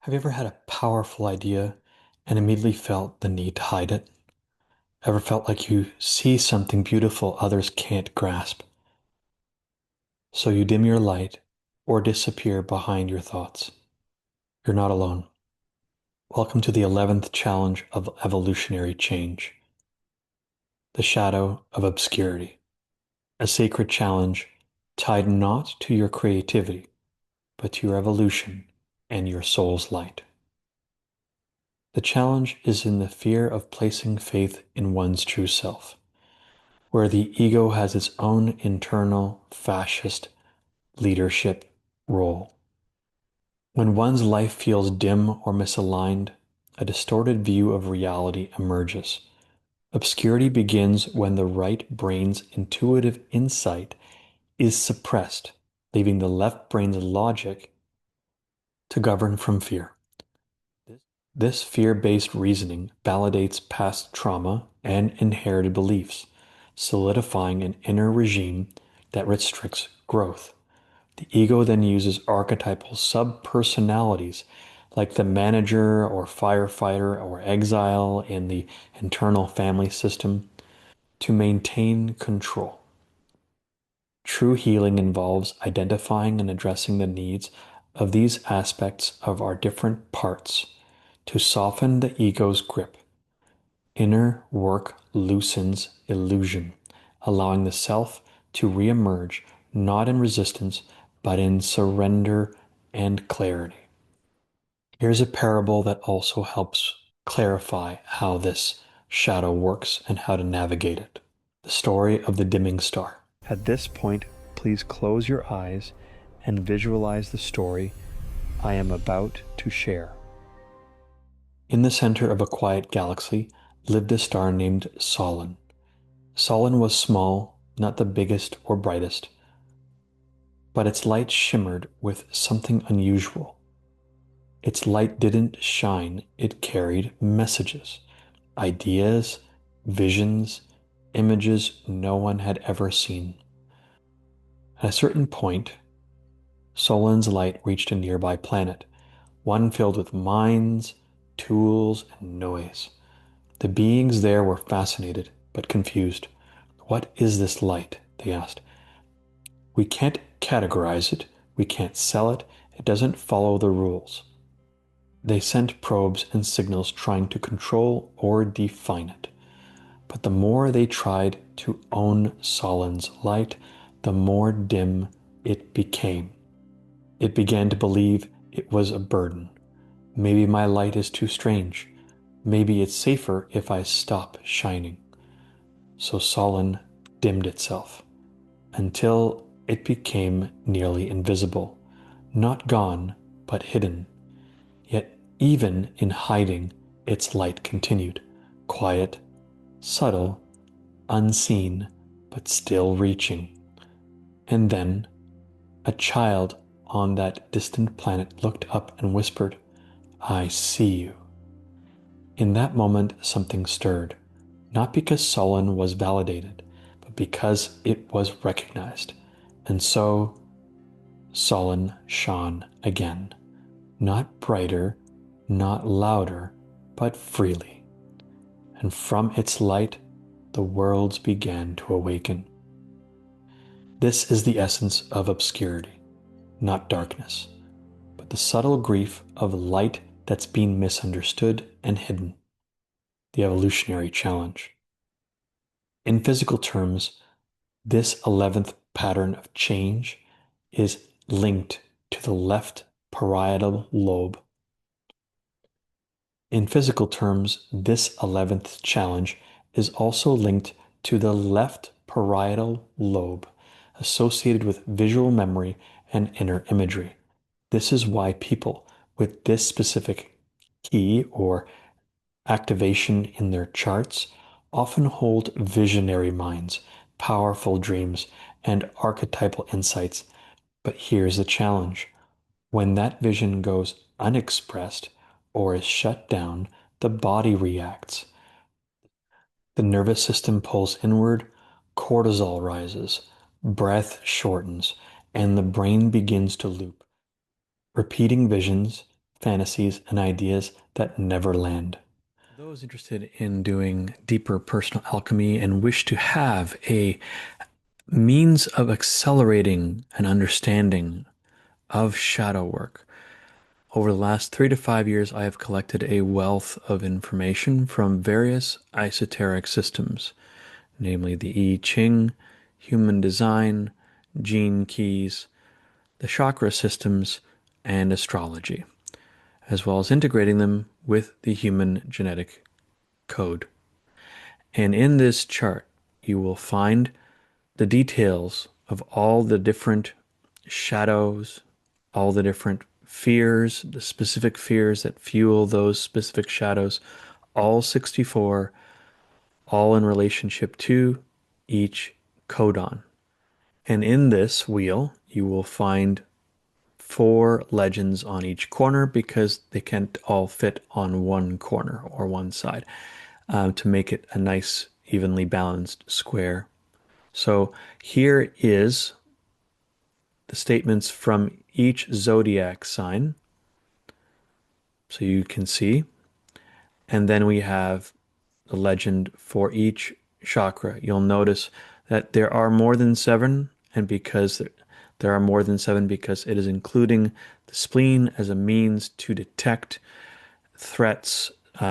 Have you ever had a powerful idea and immediately felt the need to hide it? Ever felt like you see something beautiful others can't grasp? So you dim your light or disappear behind your thoughts. You're not alone. Welcome to the 11th challenge of evolutionary change, the shadow of obscurity, a sacred challenge tied not to your creativity, but to your evolution and your soul's light. The challenge is in the fear of placing faith in one's true self, where the ego has its own internal fascist leadership role. When one's life feels dim or misaligned, a distorted view of reality emerges. Obscurity begins when the right brain's intuitive insight is suppressed, leaving the left brain's logic to govern from fear. This fear-based reasoning validates past trauma and inherited beliefs, solidifying an inner regime that restricts growth. The ego then uses archetypal sub-personalities like the manager or firefighter or exile in the internal family system to maintain control. True healing involves identifying and addressing the needs of these aspects of our different parts to soften the ego's grip. Inner work loosens illusion, allowing the self to reemerge not in resistance, but in surrender and clarity. Here's a parable that also helps clarify how this shadow works and how to navigate it. The story of the dimming star. At this point, please close your eyes and visualize the story I am about to share. In the center of a quiet galaxy lived a star named Solon. Solon was small, not the biggest or brightest, but its light shimmered with something unusual. Its light didn't shine, it carried messages, ideas, visions, images no one had ever seen. At a certain point, Solon's light reached a nearby planet, one filled with mines, tools, and noise. The beings there were fascinated, but confused. What is this light? They asked. We can't categorize it. We can't sell it. It doesn't follow the rules. They sent probes and signals trying to control or define it. But the more they tried to own Solon's light, the more dim it became. It began to believe it was a burden. Maybe my light is too strange. Maybe it's safer if I stop shining. So Solon dimmed itself until it became nearly invisible, not gone, but hidden. Yet even in hiding, its light continued, quiet, subtle, unseen, but still reaching. And then a child on that distant planet looked up and whispered, I see you. In that moment, something stirred, not because Solon was validated, but because it was recognized. And so Solon shone again, not brighter, not louder, but freely. And from its light, the worlds began to awaken. This is the essence of obscurity, not darkness, but the subtle grief of light that's been misunderstood and hidden. The evolutionary challenge. In physical terms, this 11th pattern of change is linked to the left parietal lobe. In physical terms, this 11th challenge is also linked to the left parietal lobe, associated with visual memory and inner imagery. This is why people with this specific key or activation in their charts often hold visionary minds, powerful dreams, and archetypal insights. But here's the challenge. When that vision goes unexpressed or is shut down, the body reacts. The nervous system pulls inward, cortisol rises, breath shortens, and the brain begins to loop, repeating visions, fantasies, and ideas that never land. For those interested in doing deeper personal alchemy and wish to have a means of accelerating an understanding of shadow work, over the last 3 to 5 years, I have collected a wealth of information from various esoteric systems, namely the I Ching, human design, gene keys, the chakra systems, and astrology, as well as integrating them with the human genetic code. And in this chart, you will find the details of all the different shadows, all the different fears, the specific fears that fuel those specific shadows, all 64, all in relationship to each codon. And in this wheel, you will find 4 legends on each corner because they can't all fit on one corner or one side to make it a nice, evenly balanced square. So here is the statements from each zodiac sign, so you can see. And then we have the legend for each chakra. You'll notice that there are more than 7, and because there are more than 7, because it is including the spleen as a means to detect threats.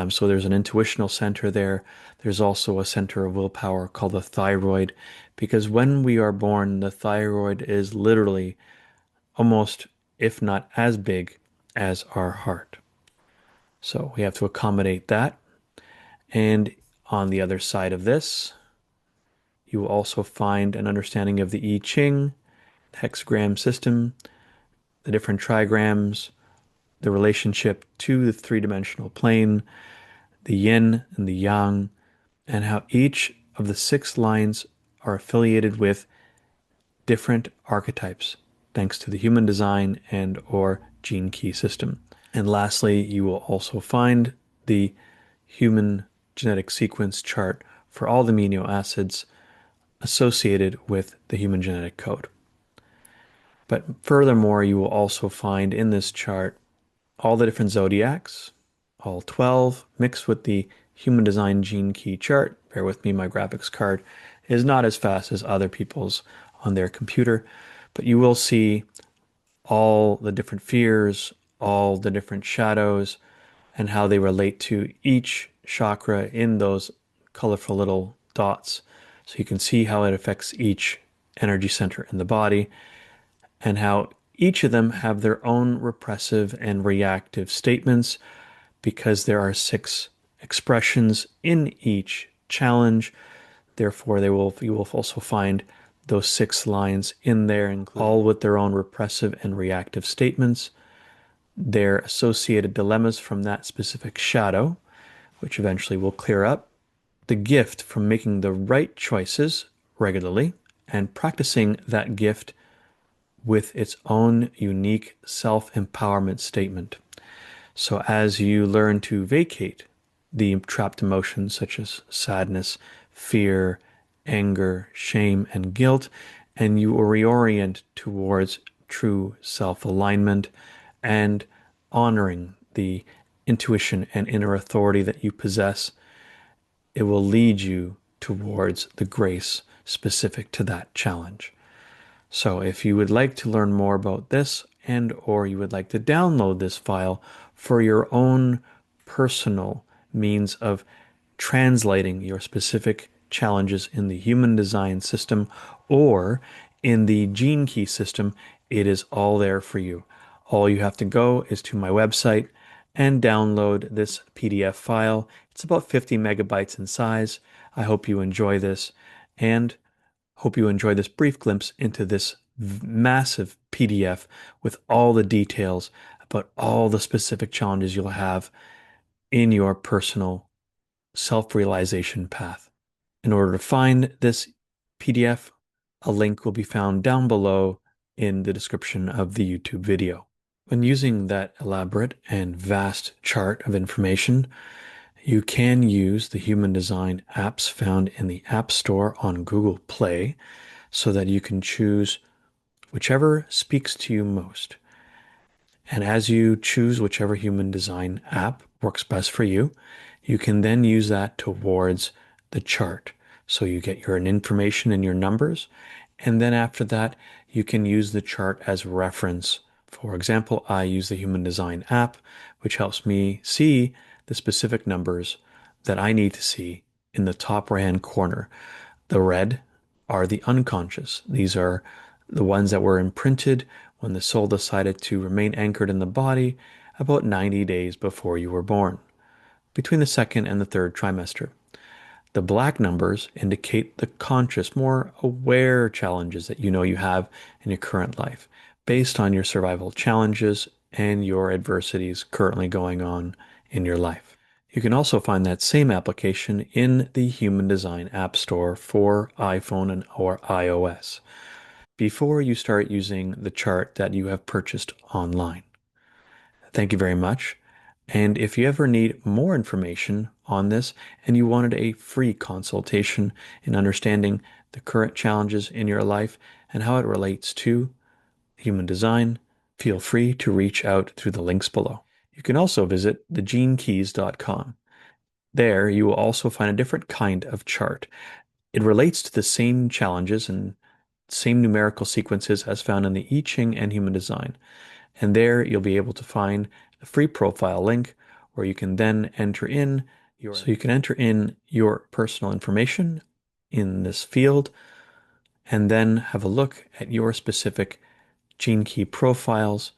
So there's an intuitional center there. There's also a center of willpower called the thyroid, because when we are born, the thyroid is literally almost, if not as big as our heart. So we have to accommodate that. And on the other side of this, you will also find an understanding of the I Ching, hexagram system, the different trigrams, the relationship to the three-dimensional plane, the yin and the yang, and how each of the 6 lines are affiliated with different archetypes, thanks to the human design and or gene key system. And lastly, you will also find the human genetic sequence chart for all the amino acids associated with the human genetic code. But furthermore, you will also find in this chart all the different zodiacs, all 12, mixed with the human design gene key chart. Bear with me, my graphics card is not as fast as other people's on their computer, but you will see all the different fears, all the different shadows, and how they relate to each chakra in those colorful little dots. So you can see how it affects each energy center in the body and how each of them have their own repressive and reactive statements because there are 6 expressions in each challenge. Therefore, you will also find those 6 lines in there, all with their own repressive and reactive statements, their associated dilemmas from that specific shadow, which eventually will clear up, the gift from making the right choices regularly and practicing that gift with its own unique self-empowerment statement. So as you learn to vacate the trapped emotions such as sadness, fear, anger, shame, and guilt, and you reorient towards true self-alignment and honoring the intuition and inner authority that you possess, it will lead you towards the grace specific to that challenge. So if you would like to learn more about this and or you would like to download this file for your own personal means of translating your specific challenges in the human design system or in the gene key system, it is all there for you. All you have to go is to my website and download this PDF file. It's about 50 megabytes in size. I hope you enjoy this and hope you enjoy this brief glimpse into this massive PDF with all the details about all the specific challenges you'll have in your personal self-realization path. In order to find this PDF, a link will be found down below in the description of the YouTube video. When using that elaborate and vast chart of information, you can use the human design apps found in the App Store on Google Play so that you can choose whichever speaks to you most. And as you choose whichever human design app works best for you, you can then use that towards the chart. So you get your information and your numbers. And then after that, you can use the chart as reference. For example, I use the human design app, which helps me see the specific numbers that I need to see in the top right hand corner. The red are the unconscious. These are the ones that were imprinted when the soul decided to remain anchored in the body about 90 days before you were born, between the second and the third trimester. The black numbers indicate the conscious, more aware challenges that you know you have in your current life, based on your survival challenges and your adversities currently going on in your life. You can also find that same application in the Human Design App Store for iPhone and or iOS before you start using the chart that you have purchased online. Thank you very much. And if you ever need more information on this and you wanted a free consultation in understanding the current challenges in your life and how it relates to human design, feel free to reach out through the links below. You can also visit thegenekeys.com. There, you will also find a different kind of chart. It relates to the same challenges and same numerical sequences as found in the I Ching and Human Design. And there you'll be able to find a free profile link where you can then enter in your personal information in this field and then have a look at your specific gene key profiles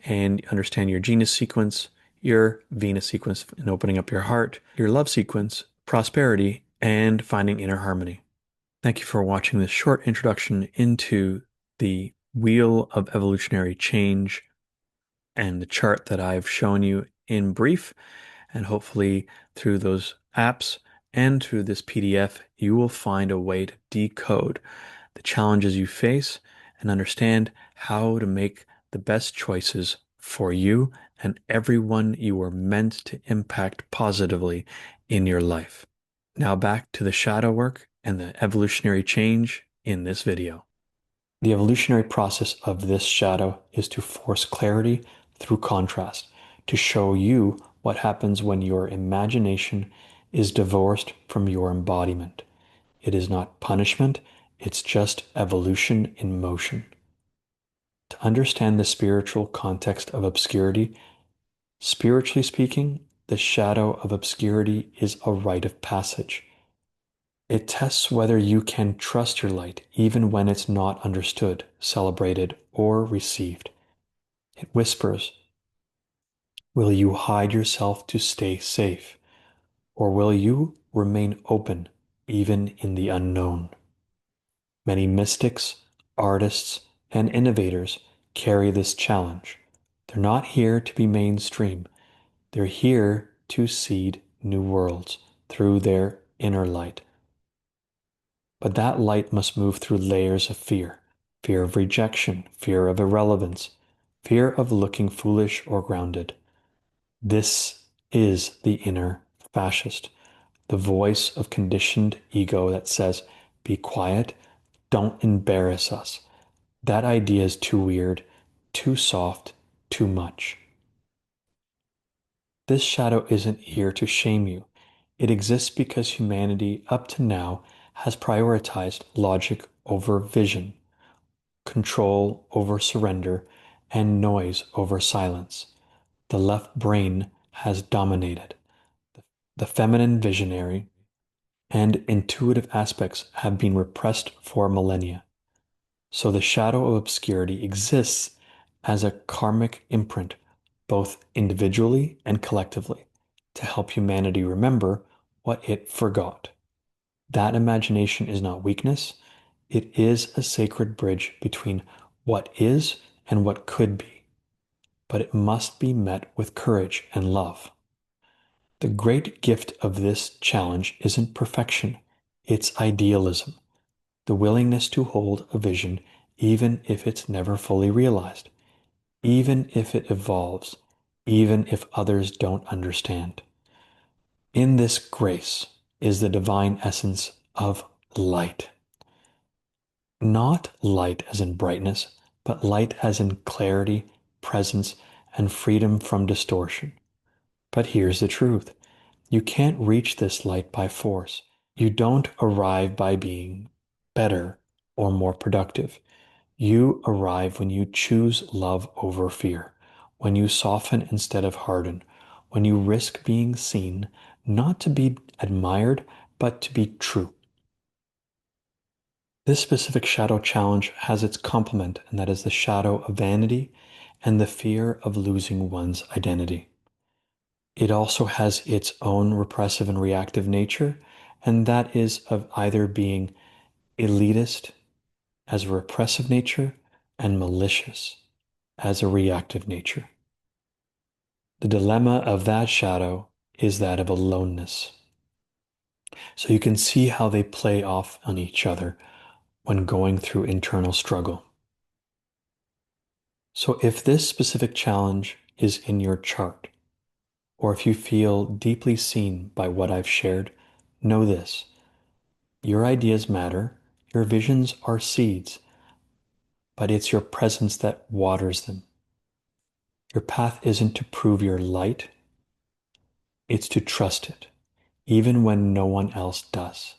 and understand your genus sequence, your Venus sequence in opening up your heart, your love sequence, prosperity, and finding inner harmony. Thank you for watching this short introduction into the Wheel of Evolutionary Change and the chart that I've shown you in brief. And hopefully through those apps and through this PDF, you will find a way to decode the challenges you face and understand how to make the best choices for you and everyone you are meant to impact positively in your life. Now back to the shadow work and the evolutionary change in this video. The evolutionary process of this shadow is to force clarity through contrast, to show you what happens when your imagination is divorced from your embodiment. It is not punishment, it's just evolution in motion. To understand the spiritual context of obscurity, spiritually speaking, the shadow of obscurity is a rite of passage. It tests whether you can trust your light even when it's not understood, celebrated, or received. It whispers, will you hide yourself to stay safe? Or will you remain open even in the unknown? Many mystics, artists, and innovators carry this challenge. They're not here to be mainstream. They're here to seed new worlds through their inner light. But that light must move through layers of fear. Fear of rejection, fear of irrelevance, fear of looking foolish or grounded. This is the inner fascist, the voice of conditioned ego that says, be quiet, don't embarrass us. That idea is too weird, too soft, too much. This shadow isn't here to shame you. It exists because humanity up to now has prioritized logic over vision, control over surrender, and noise over silence. The left brain has dominated. The feminine visionary and intuitive aspects have been repressed for millennia. So the shadow of obscurity exists as a karmic imprint, both individually and collectively, to help humanity remember what it forgot. That imagination is not weakness, it is a sacred bridge between what is and what could be, but it must be met with courage and love. The great gift of this challenge isn't perfection, it's idealism, the willingness to hold a vision even if it's never fully realized, even if it evolves, even if others don't understand. In this grace is the divine essence of light. Not light as in brightness, but light as in clarity, presence, and freedom from distortion. But here's the truth. You can't reach this light by force. You don't arrive by being better or more productive. You arrive when you choose love over fear, when you soften instead of harden, when you risk being seen, not to be admired, but to be true. This specific shadow challenge has its complement, and that is the shadow of vanity and the fear of losing one's identity. It also has its own repressive and reactive nature, and that is of either being elitist as a repressive nature and malicious as a reactive nature. The dilemma of that shadow is that of aloneness. So you can see how they play off on each other when going through internal struggle. So if this specific challenge is in your chart, or if you feel deeply seen by what I've shared, know this. Your ideas matter, your visions are seeds, but it's your presence that waters them. Your path isn't to prove your light, it's to trust it, even when no one else does.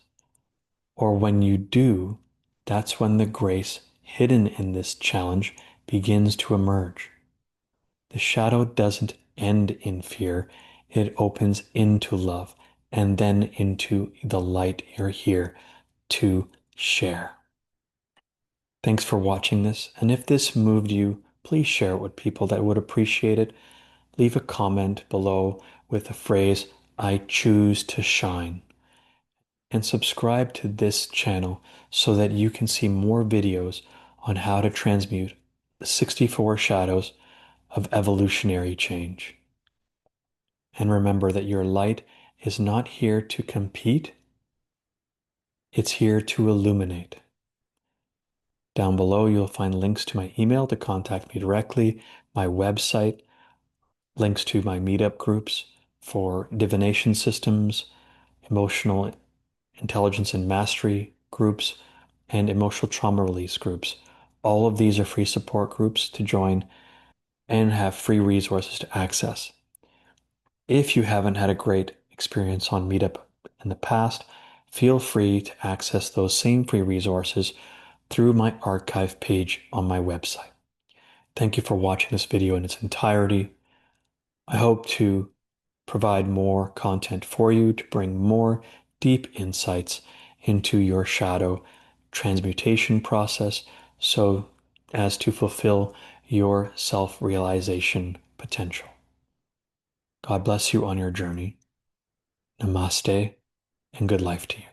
Or when you do, that's when the grace hidden in this challenge begins to emerge. The shadow doesn't end in fear, it opens into love and then into the light you're here to share. Thanks for watching this, and if this moved you, please share it with people that would appreciate it. Leave a comment below with the phrase, "I choose to shine," and subscribe to this channel so that you can see more videos on how to transmute the 64 shadows of evolutionary change. And remember that your light is not here to compete, it's here to illuminate. Down below, you'll find links to my email to contact me directly, my website, links to my meetup groups for divination systems, emotional intelligence and mastery groups, and emotional trauma release groups. All of these are free support groups to join and have free resources to access. If you haven't had a great experience on Meetup in the past, feel free to access those same free resources through my archive page on my website. Thank you for watching this video in its entirety. I hope to provide more content for you to bring more deep insights into your shadow transmutation process so as to fulfill your self-realization potential. God bless you on your journey. Namaste and good life to you.